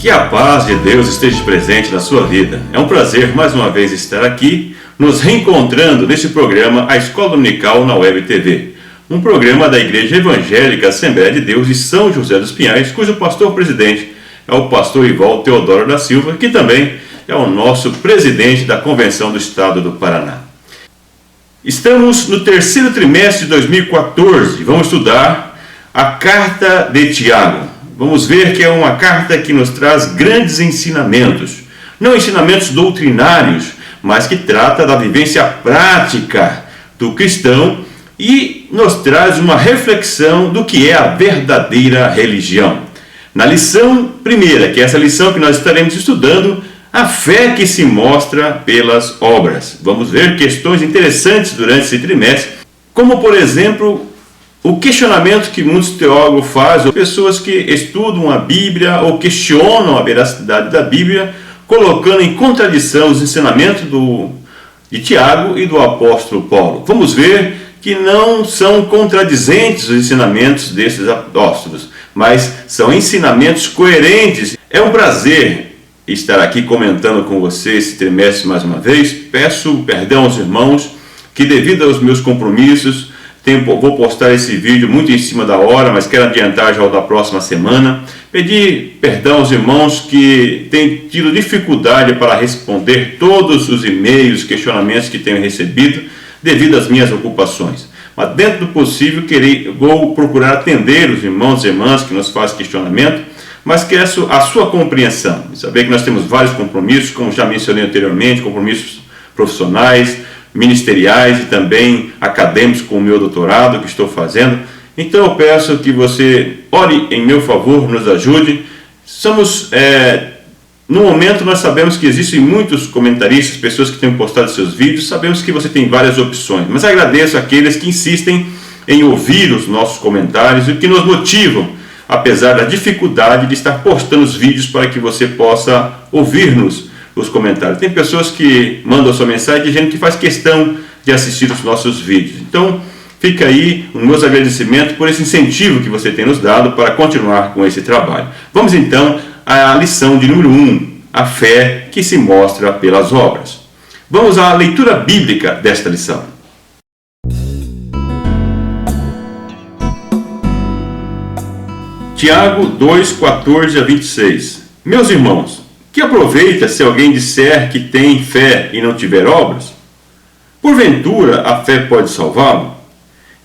Que a paz de Deus esteja presente na sua vida. É um prazer mais uma vez estar aqui, nos reencontrando neste programa A Escola Dominical na Web TV. Um programa da Igreja Evangélica Assembleia de Deus de São José dos Pinhais, cujo pastor-presidente é o pastor Ivaldo Teodoro da Silva, que também é o nosso presidente da Convenção do Estado do Paraná. Estamos no terceiro trimestre de 2014 e vamos estudar a Carta de Tiago. Vamos ver que é uma carta que nos traz grandes ensinamentos, não ensinamentos doutrinários, mas que trata da vivência prática do cristão e nos traz uma reflexão do que é a verdadeira religião. Na lição primeira, que é essa lição que nós estaremos estudando, a fé que se mostra pelas obras. Vamos ver questões interessantes durante esse trimestre, como por exemplo, o questionamento que muitos teólogos fazem, pessoas que estudam a Bíblia ou questionam a veracidade da Bíblia, colocando em contradição os ensinamentos de Tiago e do apóstolo Paulo. Vamos ver que não são contradizentes os ensinamentos desses apóstolos, mas são ensinamentos coerentes. É um prazer estar aqui comentando com você esse trimestre mais uma vez. Peço perdão aos irmãos que, devido aos meus compromissos, vou postar esse vídeo muito em cima da hora, mas quero adiantar já o da próxima semana. Pedir perdão aos irmãos que têm tido dificuldade para responder todos os e-mails, questionamentos que tenho recebido devido às minhas ocupações. Mas dentro do possível, vou procurar atender os irmãos e irmãs que nos fazem questionamento, mas quero a sua compreensão. Saber que nós temos vários compromissos, como já mencionei anteriormente, compromissos profissionais, ministeriais e também acadêmicos com o meu doutorado que estou fazendo. Então eu peço que você ore em meu favor, nos ajude. No momento nós sabemos que existem muitos comentaristas, pessoas que têm postado seus vídeos, sabemos que você tem várias opções, mas agradeço àqueles que insistem em ouvir os nossos comentários e que nos motivam, apesar da dificuldade de estar postando os vídeos para que você possa ouvir-nos os comentários. Tem pessoas que mandam a sua mensagem dizendo que faz questão de assistir os nossos vídeos. Então, fica aí os meus agradecimentos por esse incentivo que você tem nos dado para continuar com esse trabalho. Vamos então à lição de número 1, a fé que se mostra pelas obras. Vamos à leitura bíblica desta lição. Tiago 2, 14 a 26. Meus irmãos, que aproveita se alguém disser que tem fé e não tiver obras? Porventura a fé pode salvá-lo?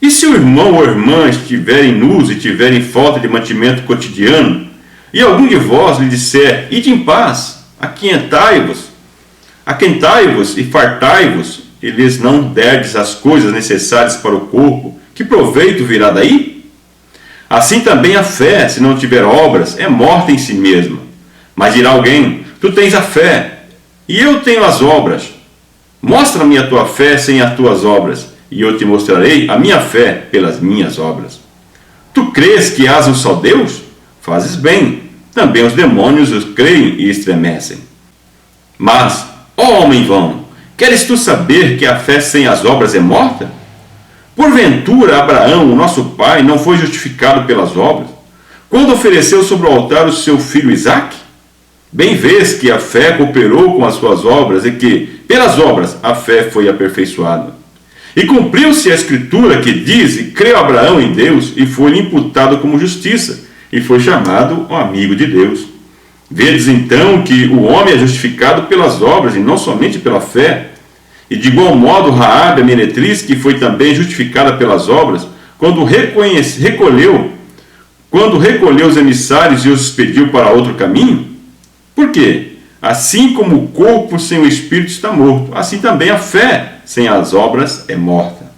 E se o irmão ou irmã estiverem nus e tiverem falta de mantimento cotidiano, e algum de vós lhe disser, ide em paz, aquentai-vos e fartai-vos, e lhes não derdes as coisas necessárias para o corpo, que proveito virá daí? Assim também a fé, se não tiver obras, é morta em si mesma. Mas dirá alguém, tu tens a fé, e eu tenho as obras. Mostra-me a tua fé sem as tuas obras, e eu te mostrarei a minha fé pelas minhas obras. Tu crês que hás um só Deus? Fazes bem, também os demônios os creem e estremecem. Mas, ó homem vão, queres tu saber que a fé sem as obras é morta? Porventura Abraão, o nosso pai, não foi justificado pelas obras, quando ofereceu sobre o altar o seu filho Isaque? Bem vês que a fé cooperou com as suas obras e que, pelas obras, a fé foi aperfeiçoada. E cumpriu-se a escritura que diz, e creu Abraão em Deus, e foi-lhe imputado como justiça, e foi chamado o amigo de Deus. Vedes então que o homem é justificado pelas obras, e não somente pela fé. E de igual modo Raabe, a meretriz, que foi também justificada pelas obras, quando recolheu os emissários e os expediu para outro caminho? Por quê? Assim como o corpo sem o espírito está morto, assim também a fé sem as obras é morta.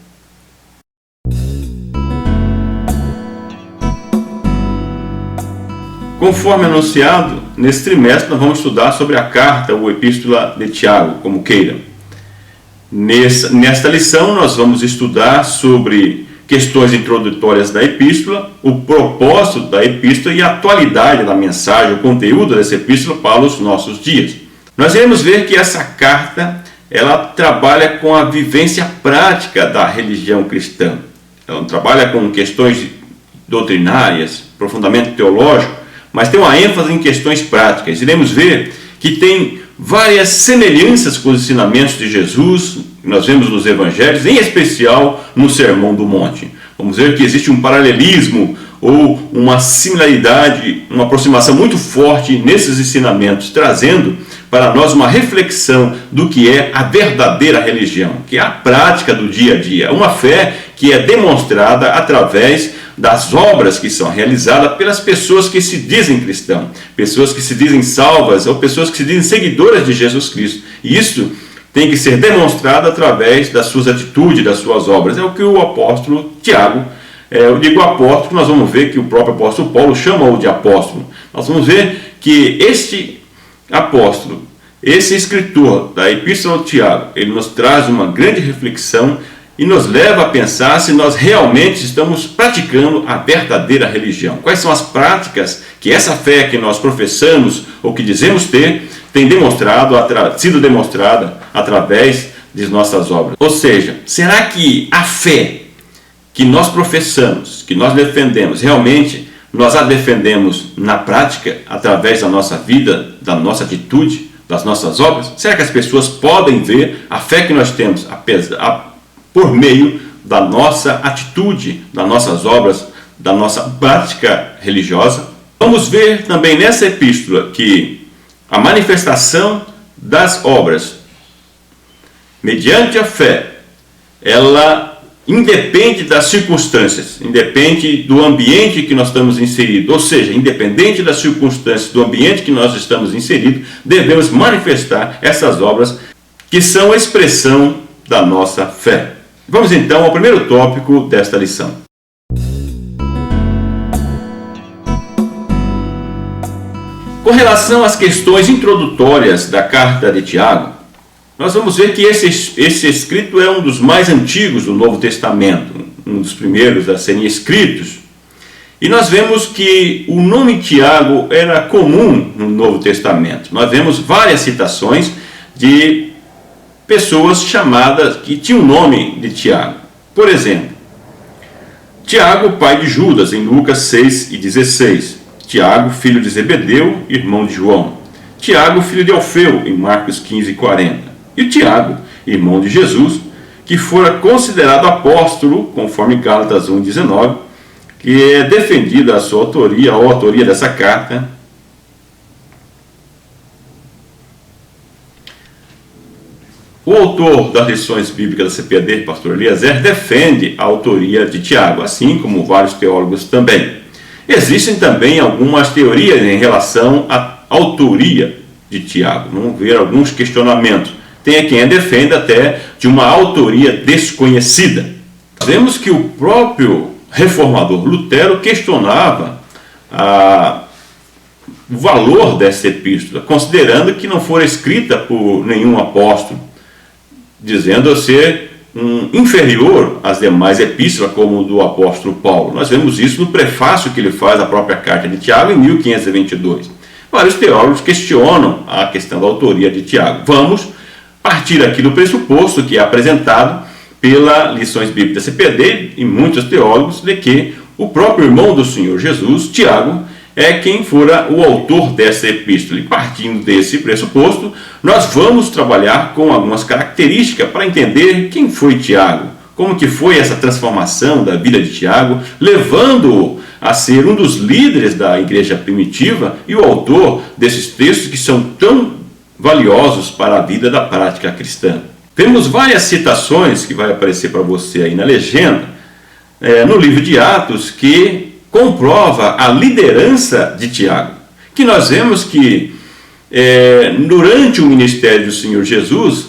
Conforme anunciado, nesse trimestre nós vamos estudar sobre a carta ou epístola de Tiago, como queiram. Nesta lição nós vamos estudar sobre questões introdutórias da epístola, o propósito da epístola e a atualidade da mensagem, o conteúdo dessa epístola para os nossos dias. Nós iremos ver que essa carta ela trabalha com a vivência prática da religião cristã. Ela não trabalha com questões doutrinárias, aprofundamento teológico, mas tem uma ênfase em questões práticas. Iremos ver que tem várias semelhanças com os ensinamentos de Jesus, que nós vemos nos evangelhos, em especial no Sermão do Monte. Vamos ver que existe um paralelismo ou uma similaridade, uma aproximação muito forte nesses ensinamentos, trazendo para nós uma reflexão do que é a verdadeira religião, que é a prática do dia a dia, uma fé que é demonstrada através das obras que são realizadas pelas pessoas que se dizem cristãos, pessoas que se dizem salvas ou pessoas que se dizem seguidoras de Jesus Cristo. E isso tem que ser demonstrado através das suas atitudes, das suas obras. É o que o apóstolo Tiago, eu digo apóstolo, nós vamos ver que o próprio apóstolo Paulo chama-o de apóstolo. Nós vamos ver que este apóstolo, esse escritor da Epístola de Tiago, ele nos traz uma grande reflexão e nos leva a pensar se nós realmente estamos praticando a verdadeira religião. Quais são as práticas que essa fé que nós professamos ou que dizemos ter tem sido demonstrada através de nossas obras. Ou seja, será que a fé que nós professamos, que nós defendemos, realmente nós a defendemos na prática, através da nossa vida, da nossa atitude, das nossas obras? Será que as pessoas podem ver a fé que nós temos por meio da nossa atitude, das nossas obras, da nossa prática religiosa? Vamos ver também nessa epístola que a manifestação das obras mediante a fé, ela independe das circunstâncias, independe do ambiente que nós estamos inseridos, ou seja, independente das circunstâncias, do ambiente que nós estamos inseridos, devemos manifestar essas obras que são a expressão da nossa fé. Vamos então ao primeiro tópico desta lição. Com relação às questões introdutórias da carta de Tiago, nós vamos ver que esse escrito é um dos mais antigos do Novo Testamento, um dos primeiros a serem escritos. E nós vemos que o nome Tiago era comum no Novo Testamento. Nós vemos várias citações de pessoas chamadas, que tinham o nome de Tiago. Por exemplo, Tiago, pai de Judas, em Lucas 6:16. Tiago, filho de Zebedeu, irmão de João. Tiago, filho de Alfeu, em Marcos 15:40. E Tiago, irmão de Jesus, que fora considerado apóstolo, conforme Gálatas 1:19, que é defendida a sua autoria, a autoria dessa carta. O autor das lições bíblicas da CPAD, pastor Eliezer, defende a autoria de Tiago, assim como vários teólogos também. Existem também algumas teorias em relação à autoria de Tiago. Vamos ver alguns questionamentos. Tem quem a defenda até de uma autoria desconhecida. Vemos que o próprio reformador Lutero questionava o valor dessa epístola, considerando que não fora escrita por nenhum apóstolo, dizendo ser inferior às demais epístolas, como o do apóstolo Paulo. Nós vemos isso no prefácio que ele faz à própria carta de Tiago, em 1522. Vários teólogos questionam a questão da autoria de Tiago. Vamos partir aqui do pressuposto que é apresentado pela Lições Bíblicas CPD e muitos teólogos, de que o próprio irmão do Senhor Jesus, Tiago, é quem fora o autor dessa epístola. E partindo desse pressuposto, nós vamos trabalhar com algumas características para entender quem foi Tiago, como que foi essa transformação da vida de Tiago, levando-o a ser um dos líderes da igreja primitiva e o autor desses textos que são tão valiosos para a vida da prática cristã. Temos várias citações que vai aparecer para você aí na legenda, no livro de Atos, que comprova a liderança de Tiago, que nós vemos que durante o ministério do Senhor Jesus,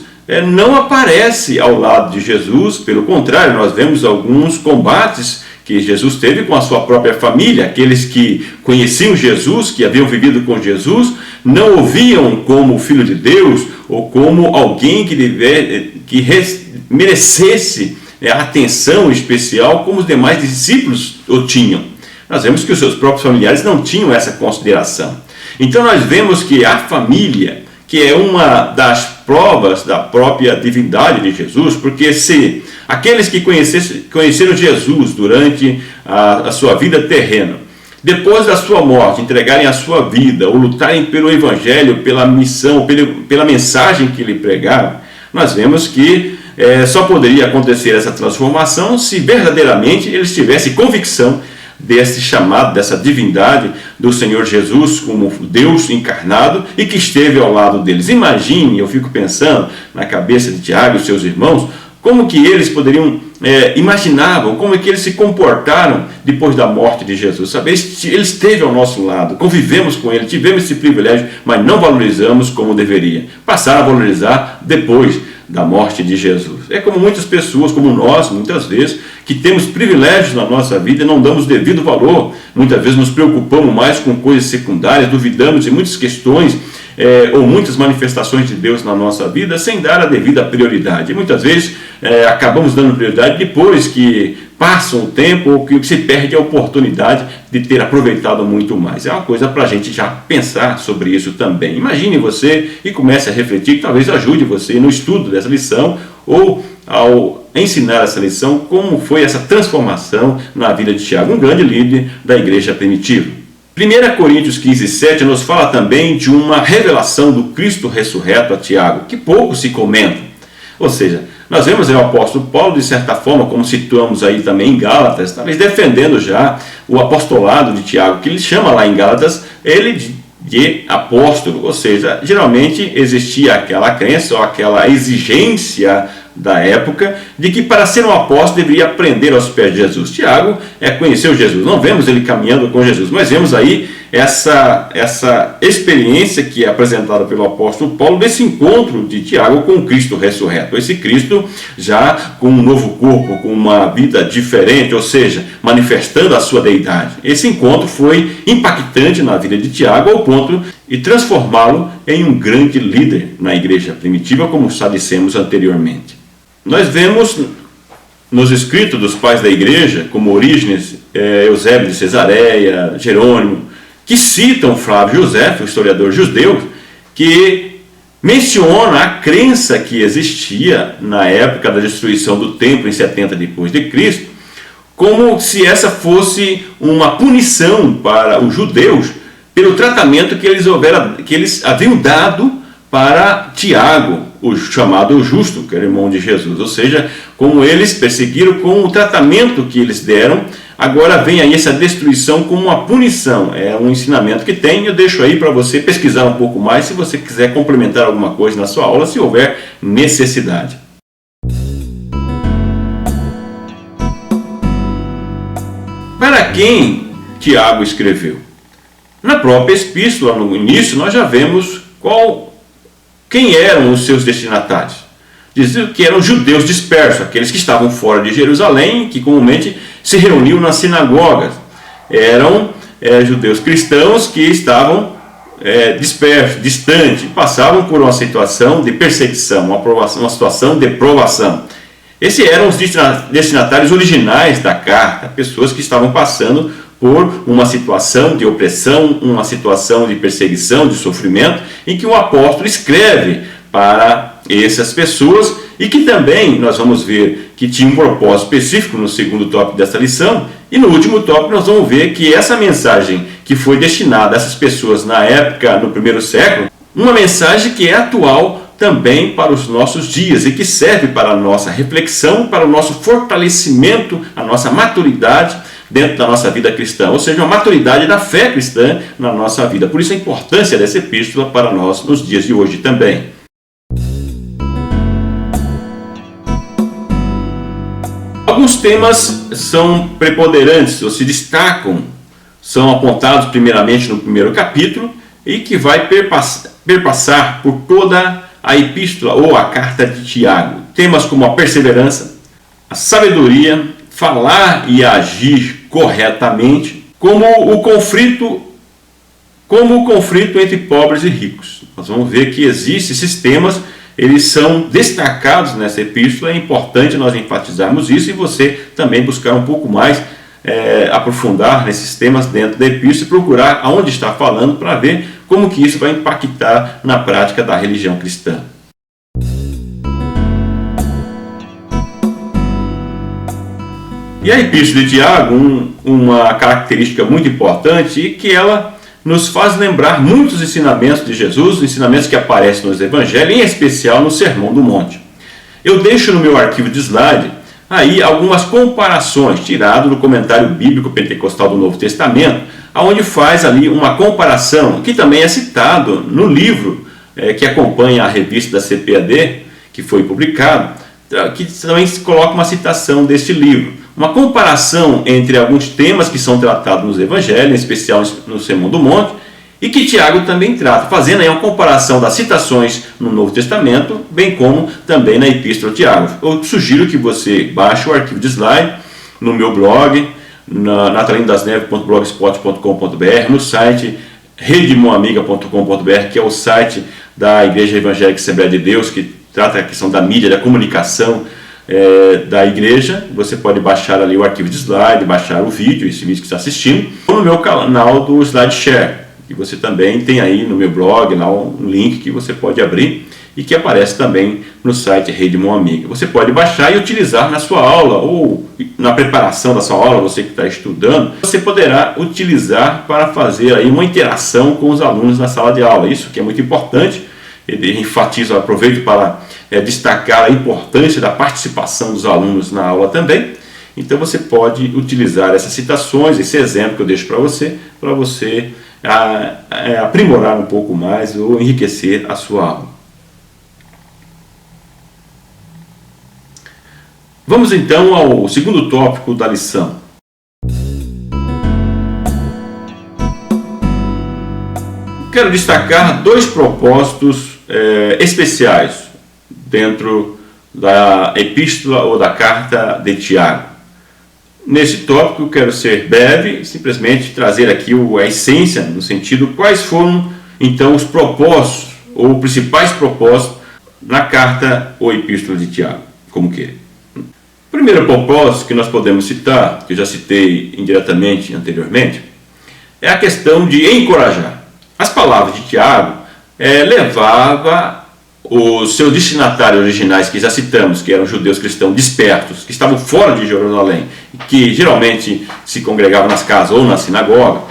não aparece ao lado de Jesus. Pelo contrário, nós vemos alguns combates que Jesus teve com a sua própria família. Aqueles que conheciam Jesus, que haviam vivido com Jesus, não o viam como filho de Deus ou como alguém que merecesse a atenção especial como os demais discípulos o tinham. Nós vemos que os seus próprios familiares não tinham essa consideração. Então nós vemos que a família, que é uma das provas da própria divindade de Jesus, porque se aqueles que conheceram Jesus durante a sua vida terrena depois da sua morte, entregarem a sua vida ou lutarem pelo Evangelho, pela missão, pela mensagem que ele pregava, nós vemos que só poderia acontecer essa transformação se verdadeiramente eles tivessem convicção desse chamado, dessa divindade do Senhor Jesus como Deus encarnado e que esteve ao lado deles. Imagine, eu fico pensando na cabeça de Tiago e seus irmãos, como que eles poderiam, imaginavam, como é que eles se comportaram depois da morte de Jesus. Sabe? Ele esteve ao nosso lado, convivemos com ele, tivemos esse privilégio, mas não valorizamos como deveria. Passaram a valorizar depois da morte de Jesus. É como muitas pessoas, como nós, muitas vezes, que temos privilégios na nossa vida e não damos devido valor. Muitas vezes nos preocupamos mais com coisas secundárias, duvidamos de muitas questões ou muitas manifestações de Deus na nossa vida sem dar a devida prioridade. E muitas vezes acabamos dando prioridade depois que passa o tempo ou que se perde a oportunidade de ter aproveitado muito mais. É uma coisa para a gente já pensar sobre isso também. Imagine você e comece a refletir, que talvez ajude você no estudo dessa lição ou ao ensinar essa lição, como foi essa transformação na vida de Tiago, um grande líder da igreja primitiva. 1 Coríntios 15:7 nos fala também de uma revelação do Cristo ressurreto a Tiago, que pouco se comenta. Ou seja, nós vemos o apóstolo Paulo, de certa forma, como situamos aí também em Gálatas, talvez defendendo já o apostolado de Tiago, que ele chama lá em Gálatas, ele de apóstolo. Ou seja, geralmente existia aquela crença ou aquela exigência da época de que para ser um apóstolo deveria aprender aos pés de Jesus. Tiago conheceu Jesus, não vemos ele caminhando com Jesus, mas vemos aí essa experiência que é apresentada pelo apóstolo Paulo desse encontro de Tiago com o Cristo ressurreto. Esse Cristo já com um novo corpo, com uma vida diferente, ou seja, manifestando a sua deidade. Esse encontro foi impactante na vida de Tiago ao ponto de transformá-lo em um grande líder na igreja primitiva, como já dissemos anteriormente. Nós vemos nos escritos dos pais da igreja, como Orígenes, Eusébio de Cesareia, Jerônimo, que citam Flávio José, o historiador judeu, que menciona a crença que existia na época da destruição do templo em 70 depois de Cristo, como se essa fosse uma punição para os judeus pelo tratamento que eles haviam dado para Tiago, o chamado justo, que era irmão de Jesus. Ou seja, como eles perseguiram com o tratamento que eles deram, agora vem aí essa destruição como uma punição. É um ensinamento que tem, eu deixo aí para você pesquisar um pouco mais, se você quiser complementar alguma coisa na sua aula, se houver necessidade. Para quem Tiago escreveu? Na própria epístola, no início, nós já vemos quem eram os seus destinatários. Diziam que eram judeus dispersos, aqueles que estavam fora de Jerusalém, que comumente se reuniam nas sinagogas. Eram judeus cristãos que estavam dispersos, distantes, passavam por uma situação de perseguição, uma situação de provação. Esses eram os destinatários originais da carta, pessoas que estavam passando por uma situação de opressão, uma situação de perseguição, de sofrimento, em que o apóstolo escreve para essas pessoas e que também nós vamos ver que tinha um propósito específico no segundo tópico dessa lição, e no último tópico nós vamos ver que essa mensagem que foi destinada a essas pessoas na época, no primeiro século, uma mensagem que é atual também para os nossos dias e que serve para a nossa reflexão, para o nosso fortalecimento, a nossa maturidade dentro da nossa vida cristã, ou seja, a maturidade da fé cristã na nossa vida. Por isso a importância dessa epístola para nós nos dias de hoje também. Alguns temas são preponderantes, ou se destacam, são apontados primeiramente no primeiro capítulo e que vai perpassar por toda a epístola ou a carta de Tiago. Temas como a perseverança, a sabedoria, falar e agir corretamente, como o conflito entre pobres e ricos. Nós vamos ver que existem esses temas, eles são destacados nessa epístola. É importante nós enfatizarmos isso e você também buscar um pouco mais aprofundar nesses temas dentro da epístola e procurar aonde está falando para ver como que isso vai impactar na prática da religião cristã. E a Epístola de Tiago, uma característica muito importante é que ela nos faz lembrar muitos ensinamentos de Jesus, ensinamentos que aparecem nos Evangelhos, em especial no Sermão do Monte. Eu deixo no meu arquivo de slide aí algumas comparações tiradas do comentário bíblico pentecostal do Novo Testamento, onde faz ali uma comparação, que também é citado no livro que acompanha a revista da CPAD, que foi publicado, que também se coloca uma citação deste livro. Uma comparação entre alguns temas que são tratados nos Evangelhos, em especial no Sermão do Monte, e que Tiago também trata, fazendo aí uma comparação das citações no Novo Testamento, bem como também na Epístola de Tiago. Eu sugiro que você baixe o arquivo de slide no meu blog, natalindasneves.blogspot.com.br, no site redemoamiga.com.br, que é o site da Igreja Evangélica Assembleia de Deus, que trata a questão da mídia, da comunicação da igreja. Você pode baixar ali o arquivo de slide, baixar o vídeo, esse vídeo que está assistindo, ou no meu canal do SlideShare, que você também tem aí no meu blog, lá um link que você pode abrir e que aparece também no site Rede Mão Amiga. Você pode baixar e utilizar na sua aula ou na preparação da sua aula, você que está estudando, você poderá utilizar para fazer aí uma interação com os alunos na sala de aula. Isso que é muito importante. Ele enfatiza, aproveito para destacar a importância da participação dos alunos na aula também. Então você pode utilizar essas citações, esse exemplo que eu deixo para você aprimorar um pouco mais ou enriquecer a sua aula. Vamos então ao segundo tópico da lição. Quero destacar dois propósitos especiais dentro da epístola ou da carta de Tiago. Nesse tópico eu quero ser breve, simplesmente trazer aqui a essência, no sentido quais foram então os propósitos ou principais propósitos na carta ou epístola de Tiago, como queira. O primeiro propósito que nós podemos citar, que eu já citei indiretamente anteriormente, é a questão de encorajar. As palavras de Tiago levava os seus destinatários originais, que já citamos, que eram judeus cristãos despertos, que estavam fora de Jerusalém, que geralmente se congregavam nas casas ou na sinagoga,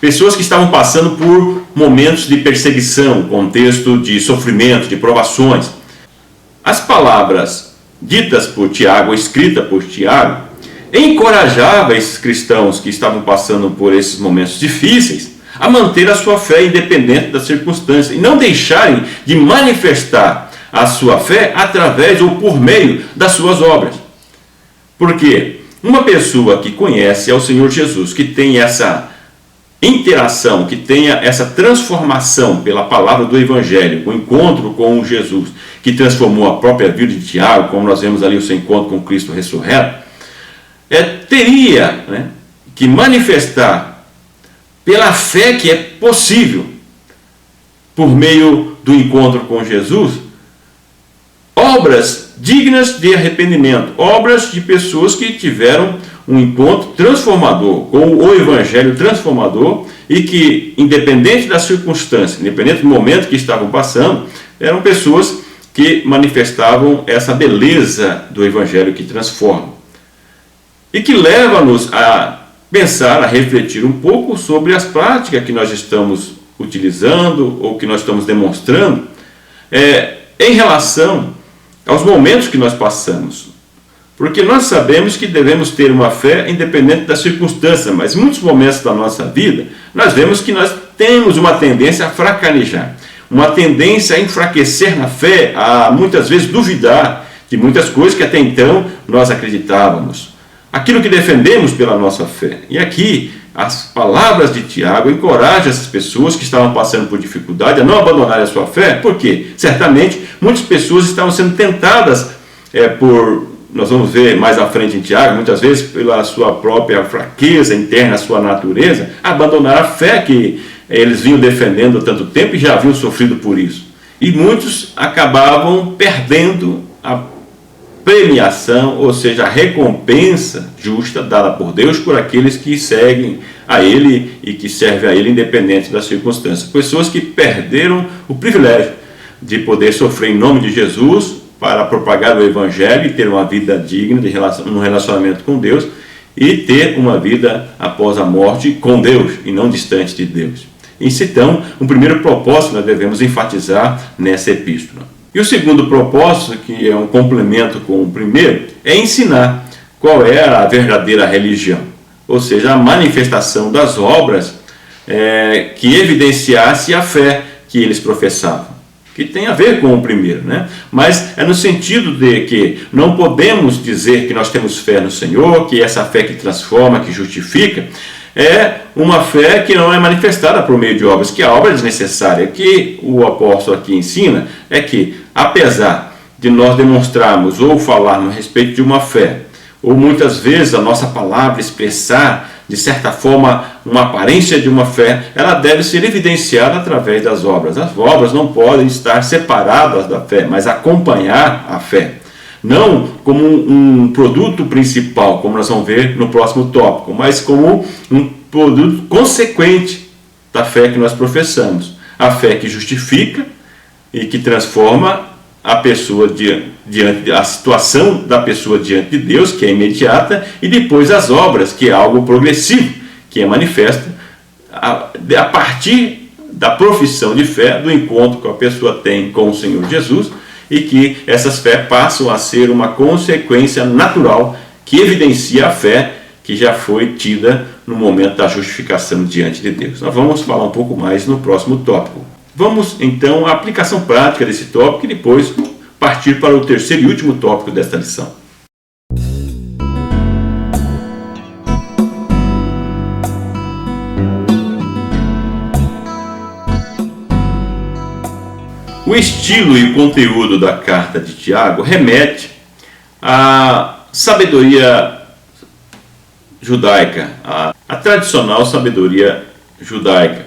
pessoas que estavam passando por momentos de perseguição, contexto de sofrimento, de provações. As palavras ditas por Tiago, escritas por Tiago, encorajavam esses cristãos que estavam passando por esses momentos difíceis a manter a sua fé independente das circunstâncias e não deixarem de manifestar a sua fé através ou por meio das suas obras. Porque uma pessoa que conhece ao Senhor Jesus, que tem essa interação, que tenha essa transformação pela palavra do Evangelho, o encontro com Jesus, que transformou a própria vida de Tiago, como nós vemos ali o seu encontro com Cristo ressurreto, teria que manifestar pela fé que é possível, por meio do encontro com Jesus, obras dignas de arrependimento, obras de pessoas que tiveram um encontro transformador, com o Evangelho transformador, e que, independente das circunstâncias, independente do momento que estavam passando, eram pessoas que manifestavam essa beleza do Evangelho que transforma. E que leva-nos a pensar, a refletir um pouco sobre as práticas que nós estamos utilizando ou que nós estamos demonstrando em relação aos momentos que nós passamos. Porque nós sabemos que devemos ter uma fé independente das circunstâncias, mas em muitos momentos da nossa vida, nós vemos que nós temos uma tendência a fracanejar, uma tendência a enfraquecer na fé, a muitas vezes duvidar de muitas coisas que até então nós acreditávamos. Aquilo que defendemos pela nossa fé. E aqui, as palavras de Tiago encorajam essas pessoas que estavam passando por dificuldade a não abandonarem a sua fé. Por quê? Certamente, muitas pessoas estavam sendo tentadas nós vamos ver mais à frente em Tiago, muitas vezes pela sua própria fraqueza interna, a sua natureza, abandonar a fé que eles vinham defendendo há tanto tempo e já haviam sofrido por isso. E muitos acabavam perdendo a premiação, ou seja, a recompensa justa dada por Deus por aqueles que seguem a Ele e que servem a Ele independente das circunstâncias. Pessoas que perderam o privilégio de poder sofrer em nome de Jesus para propagar o Evangelho e ter uma vida digna um relacionamento com Deus, e ter uma vida após a morte com Deus e não distante de Deus. Isso, então, um primeiro propósito que nós devemos enfatizar nessa epístola. E o segundo propósito, que é um complemento com o primeiro, é ensinar qual é a verdadeira religião, ou seja, a manifestação das obras que evidenciasse a fé que eles professavam, que tem a ver com o primeiro, né? Mas é no sentido de que não podemos dizer que nós temos fé no Senhor, que essa fé que transforma, que justifica, é uma fé que não é manifestada por meio de obras, que a obra é desnecessária. O que o apóstolo aqui ensina é que, apesar de nós demonstrarmos ou falarmos a respeito de uma fé, ou muitas vezes a nossa palavra expressar, de certa forma, uma aparência de uma fé, ela deve ser evidenciada através das obras. As obras não podem estar separadas da fé, mas acompanhar a fé. Não como um produto principal, como nós vamos ver no próximo tópico, mas como um produto consequente da fé que nós professamos. A fé que justifica e que transforma a pessoa diante a situação da pessoa diante de Deus, que é imediata, e depois as obras, que é algo progressivo, que é manifesta a partir da profissão de fé, do encontro que a pessoa tem com o Senhor Jesus, e que essas fés passam a ser uma consequência natural que evidencia a fé que já foi tida no momento da justificação diante de Deus. Nós vamos falar um pouco mais no próximo tópico. Vamos então à aplicação prática desse tópico e depois partir para o terceiro e último tópico desta lição. O estilo e o conteúdo da carta de Tiago remete à sabedoria judaica, a tradicional sabedoria judaica,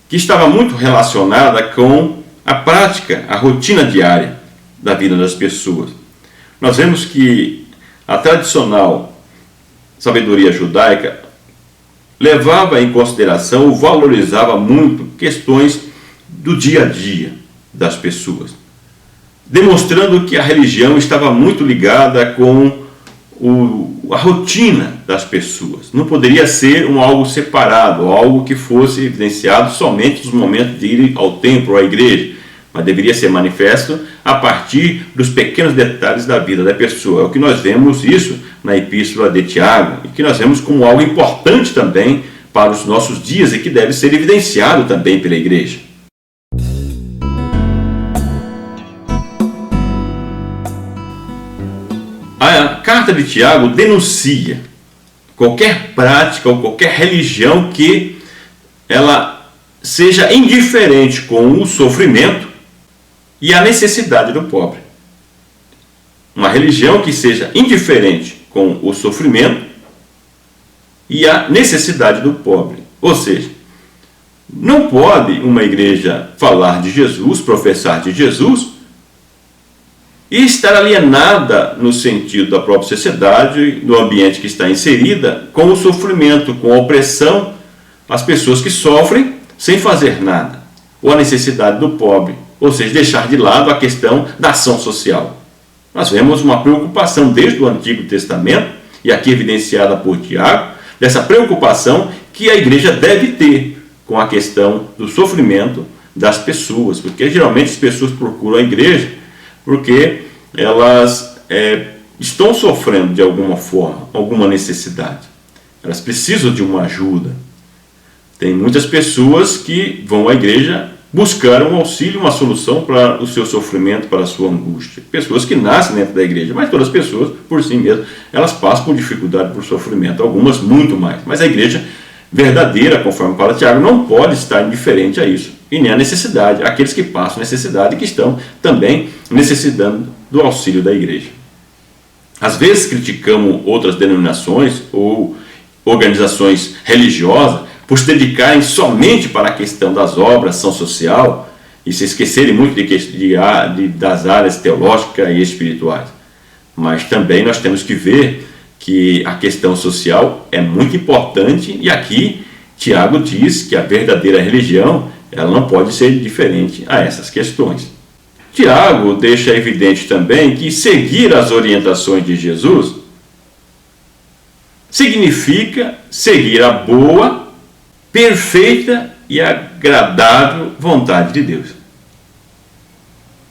que estava muito relacionada com a prática, a rotina diária da vida das pessoas. Nós vemos que a tradicional sabedoria judaica levava em consideração ou valorizava muito questões do dia a dia das pessoas, demonstrando que a religião estava muito ligada com a rotina das pessoas. Não poderia ser algo separado, algo que fosse evidenciado somente nos momentos de ir ao templo ou à igreja, mas deveria ser manifesto a partir dos pequenos detalhes da vida da pessoa. É o que nós vemos isso na epístola de Tiago, e que nós vemos como algo importante também para os nossos dias e que deve ser evidenciado também pela igreja. A carta de Tiago denuncia qualquer prática ou qualquer religião que ela seja indiferente com o sofrimento e a necessidade do pobre. Uma religião que seja indiferente com o sofrimento e a necessidade do pobre. Ou seja, não pode uma igreja falar de Jesus, professar de Jesus, e estar alienada no sentido da própria sociedade, do ambiente que está inserida, com o sofrimento, com a opressão, as pessoas que sofrem sem fazer nada, ou a necessidade do pobre, ou seja, deixar de lado a questão da ação social. Nós vemos uma preocupação desde o Antigo Testamento, e aqui evidenciada por Tiago, dessa preocupação que a igreja deve ter com a questão do sofrimento das pessoas, porque geralmente as pessoas procuram a igreja porque elas estão sofrendo de alguma forma, alguma necessidade. Elas precisam de uma ajuda. Tem muitas pessoas que vão à igreja buscar um auxílio, uma solução para o seu sofrimento, para a sua angústia. Pessoas que nascem dentro da igreja, mas todas as pessoas, por si mesmas, elas passam por dificuldade, por sofrimento, algumas muito mais. Mas a igreja verdadeira, conforme fala Tiago, não pode estar indiferente a isso. E nem a necessidade, aqueles que passam necessidade e que estão também necessitando do auxílio da igreja. Às vezes criticamos outras denominações ou organizações religiosas por se dedicarem somente para a questão das obras, ação social, e se esquecerem muito das áreas teológicas e espirituais. Mas também nós temos que ver que a questão social é muito importante, e aqui Tiago diz que a verdadeira religião ela não pode ser diferente a essas questões. Tiago deixa evidente também que seguir as orientações de Jesus significa seguir a boa, perfeita e agradável vontade de Deus.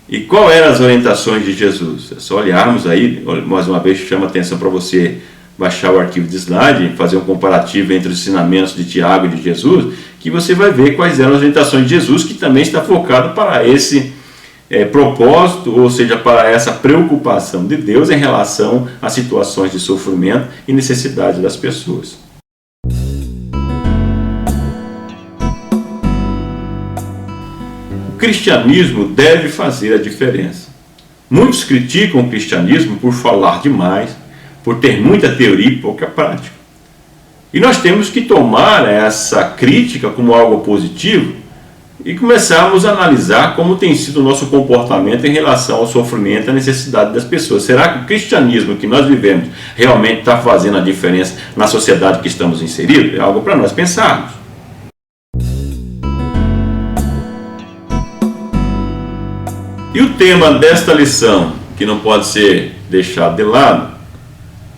E qual eram as orientações de Jesus? É só olharmos aí, mais uma vez chama a atenção para você baixar o arquivo de slide, fazer um comparativo entre os ensinamentos de Tiago e de Jesus, que você vai ver quais eram as orientações de Jesus, que também está focado para esse propósito, ou seja, para essa preocupação de Deus em relação a situações de sofrimento e necessidade das pessoas. O cristianismo deve fazer a diferença. Muitos criticam o cristianismo por falar demais, por ter muita teoria e pouca prática. E nós temos que tomar essa crítica como algo positivo e começarmos a analisar como tem sido o nosso comportamento em relação ao sofrimento e à necessidade das pessoas. Será que o cristianismo que nós vivemos realmente está fazendo a diferença na sociedade que estamos inseridos? É algo para nós pensarmos. E o tema desta lição, que não pode ser deixado de lado,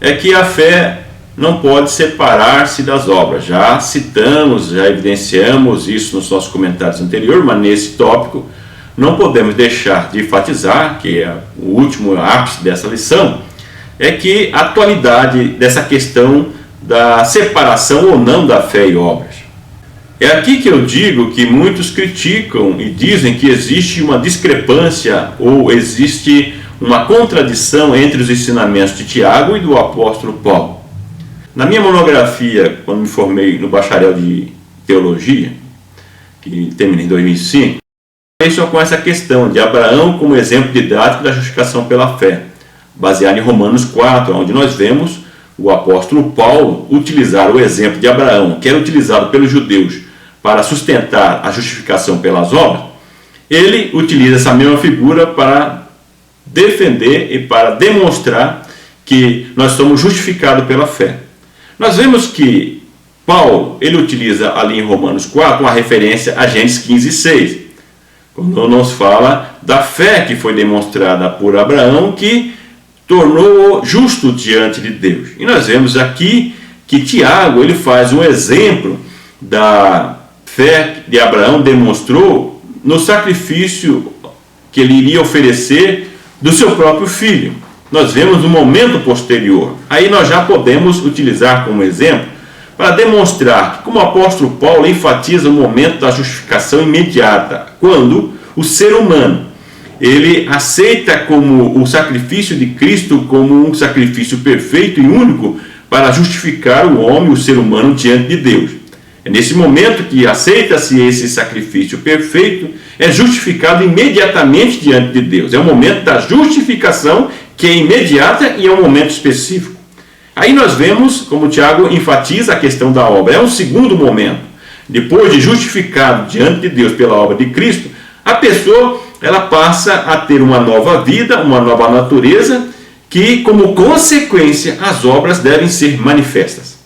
é que a fé não pode separar-se das obras. Já citamos, já evidenciamos isso nos nossos comentários anteriores, mas nesse tópico não podemos deixar de enfatizar, que é o último ápice dessa lição, é que a atualidade dessa questão da separação ou não da fé e obras. É aqui que eu digo que muitos criticam e dizem que existe uma discrepância ou existe uma contradição entre os ensinamentos de Tiago e do apóstolo Paulo. Na minha monografia, quando me formei no bacharel de teologia, que terminei em 2005, só com essa questão de Abraão como exemplo didático da justificação pela fé, baseado em Romanos 4, onde nós vemos o apóstolo Paulo utilizar o exemplo de Abraão, que era utilizado pelos judeus para sustentar a justificação pelas obras. Ele utiliza essa mesma figura para defender e para demonstrar que nós somos justificados pela fé. Nós vemos que Paulo, ele utiliza ali em Romanos 4 uma referência a Gênesis 15:6, quando nos fala da fé que foi demonstrada por Abraão, que tornou justo diante de Deus. E nós vemos aqui que Tiago, ele faz um exemplo da fé de Abraão demonstrou no sacrifício que ele iria oferecer do seu próprio filho. Nós vemos no momento posterior. Aí nós já podemos utilizar como exemplo para demonstrar que, como o apóstolo Paulo enfatiza o momento da justificação imediata, quando o ser humano ele aceita como o sacrifício de Cristo como um sacrifício perfeito e único para justificar o homem, o ser humano, diante de Deus. É nesse momento que aceita-se esse sacrifício perfeito, é justificado imediatamente diante de Deus. É o momento da justificação que é imediata e é um momento específico. Aí nós vemos, como Tiago enfatiza a questão da obra, é um segundo momento. Depois de justificado diante de Deus pela obra de Cristo, a pessoa ela passa a ter uma nova vida, uma nova natureza, que como consequência as obras devem ser manifestas.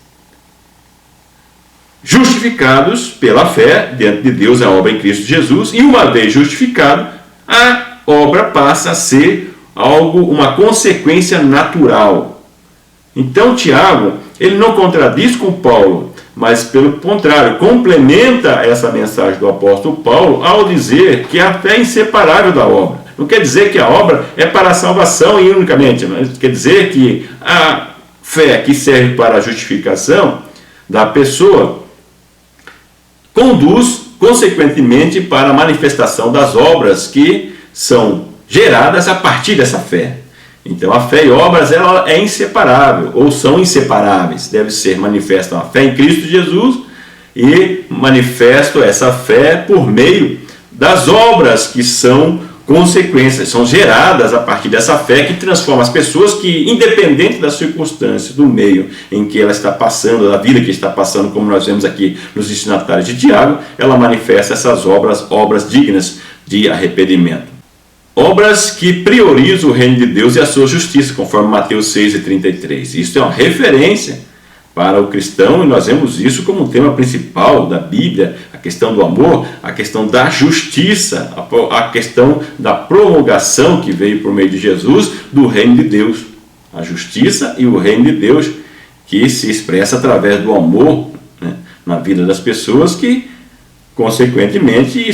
Justificados pela fé diante de Deus, a obra em Cristo Jesus, e uma vez justificado, a obra passa a ser algo, uma consequência natural. Então Tiago, ele não contradiz com Paulo, mas pelo contrário, complementa essa mensagem do apóstolo Paulo ao dizer que a fé é inseparável da obra. Não quer dizer que a obra é para a salvação e unicamente, mas quer dizer que a fé que serve para a justificação da pessoa conduz, consequentemente, para a manifestação das obras que são geradas a partir dessa fé. Então, a fé e obras ela é inseparável, ou são inseparáveis. Deve ser manifesta a fé em Cristo Jesus e manifesto essa fé por meio das obras que são consequências, são geradas a partir dessa fé que transforma as pessoas que, independente das circunstâncias, do meio em que ela está passando, da vida que está passando, como nós vemos aqui nos destinatários de Tiago, ela manifesta essas obras dignas de arrependimento. Obras que priorizam o reino de Deus e a sua justiça, conforme Mateus 6:33. Isso é uma referência para o cristão e nós vemos isso como um tema principal da Bíblia, a questão do amor, a questão da justiça, a questão da promulgação que veio por meio de Jesus do reino de Deus. A justiça e o reino de Deus que se expressa através do amor, né, na vida das pessoas, que, consequentemente,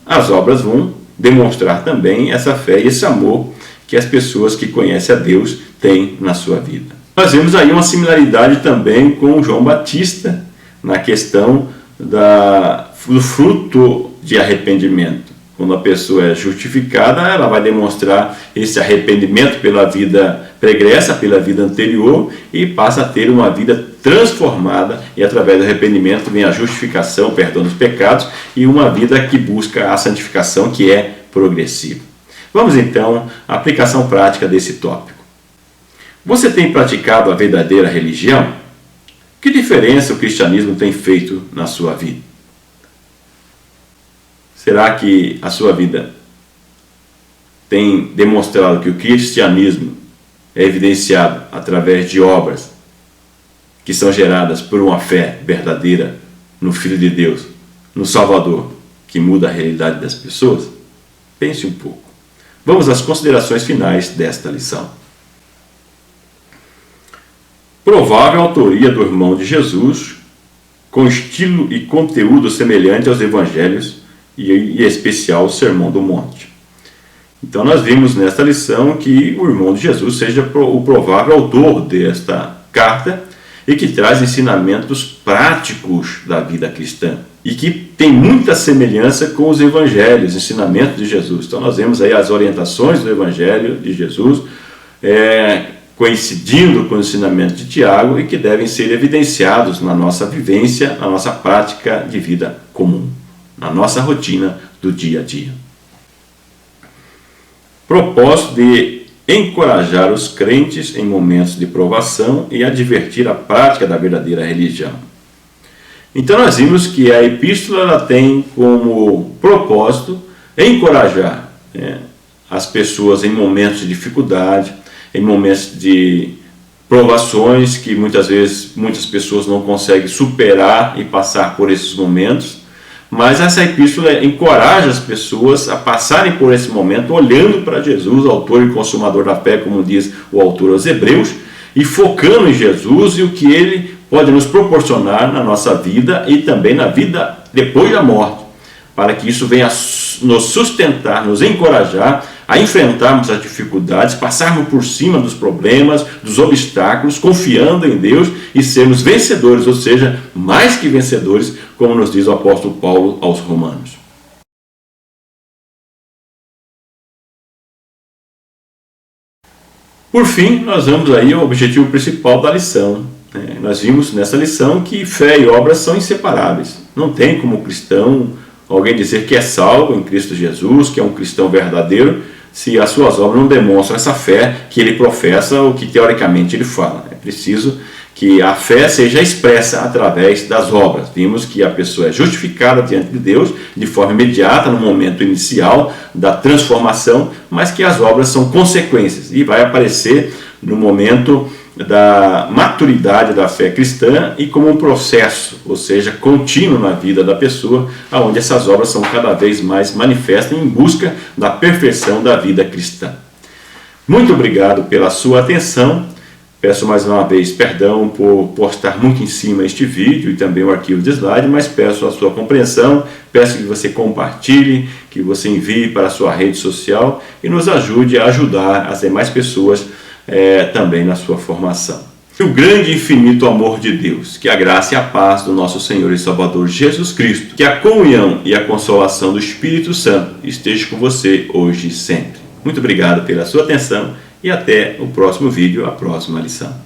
as obras vão demonstrar também essa fé e esse amor que as pessoas que conhecem a Deus têm na sua vida. Nós vemos aí uma similaridade também com João Batista, na questão do fruto de arrependimento. Quando a pessoa é justificada, ela vai demonstrar esse arrependimento pela vida pregressa, pela vida anterior, e passa a ter uma vida transformada, e através do arrependimento vem a justificação, o perdão dos pecados, e uma vida que busca a santificação, que é progressiva. Vamos então à aplicação prática desse tópico. Você tem praticado a verdadeira religião? Que diferença o cristianismo tem feito na sua vida? Será que a sua vida tem demonstrado que o cristianismo é evidenciado através de obras que são geradas por uma fé verdadeira no Filho de Deus, no Salvador, que muda a realidade das pessoas? Pense um pouco. Vamos às considerações finais desta lição. Provável autoria do irmão de Jesus, com estilo e conteúdo semelhante aos evangelhos, e em especial o Sermão do Monte. Então nós vimos nesta lição que o irmão de Jesus seja o provável autor desta carta e que traz ensinamentos práticos da vida cristã e que tem muita semelhança com os evangelhos, ensinamentos de Jesus. Então nós vemos aí as orientações do evangelho de Jesus coincidindo com o ensinamento de Tiago e que devem ser evidenciados na nossa vivência, na nossa prática de vida comum, na nossa rotina do dia a dia. Propósito de encorajar os crentes em momentos de provação e advertir a prática da verdadeira religião. Então nós vimos que a epístola ela tem como propósito encorajar as pessoas em momentos de dificuldade, em momentos de provações que muitas vezes muitas pessoas não conseguem superar e passar por esses momentos. Mas essa epístola encoraja as pessoas a passarem por esse momento olhando para Jesus, autor e consumador da fé, como diz o autor aos Hebreus, e focando em Jesus e o que ele pode nos proporcionar na nossa vida e também na vida depois da morte, para que isso venha nos sustentar, nos encorajar a enfrentarmos as dificuldades, passarmos por cima dos problemas, dos obstáculos, confiando em Deus e sermos vencedores, ou seja, mais que vencedores, como nos diz o apóstolo Paulo aos Romanos. Por fim, nós vamos aí ao objetivo principal da lição. Nós vimos nessa lição que fé e obras são inseparáveis. Não tem como cristão alguém dizer que é salvo em Cristo Jesus, que é um cristão verdadeiro, se as suas obras não demonstram essa fé que ele professa ou que teoricamente ele fala. É preciso que a fé seja expressa através das obras. Vimos que a pessoa é justificada diante de Deus de forma imediata, no momento inicial da transformação, mas que as obras são consequências e vai aparecer no momento da maturidade da fé cristã e como um processo, ou seja, contínuo na vida da pessoa, onde essas obras são cada vez mais manifestas em busca da perfeição da vida cristã. Muito obrigado pela sua atenção. Peço mais uma vez perdão por postar muito em cima este vídeo e também o arquivo de slide, mas peço a sua compreensão, peço que você compartilhe, que você envie para a sua rede social e nos ajude a ajudar as demais pessoas também na sua formação. Que o grande e infinito amor de Deus, que a graça e a paz do nosso Senhor e Salvador Jesus Cristo, que a comunhão e a consolação do Espírito Santo esteja com você hoje e sempre. Muito obrigado pela sua atenção e até o próximo vídeo, a próxima lição.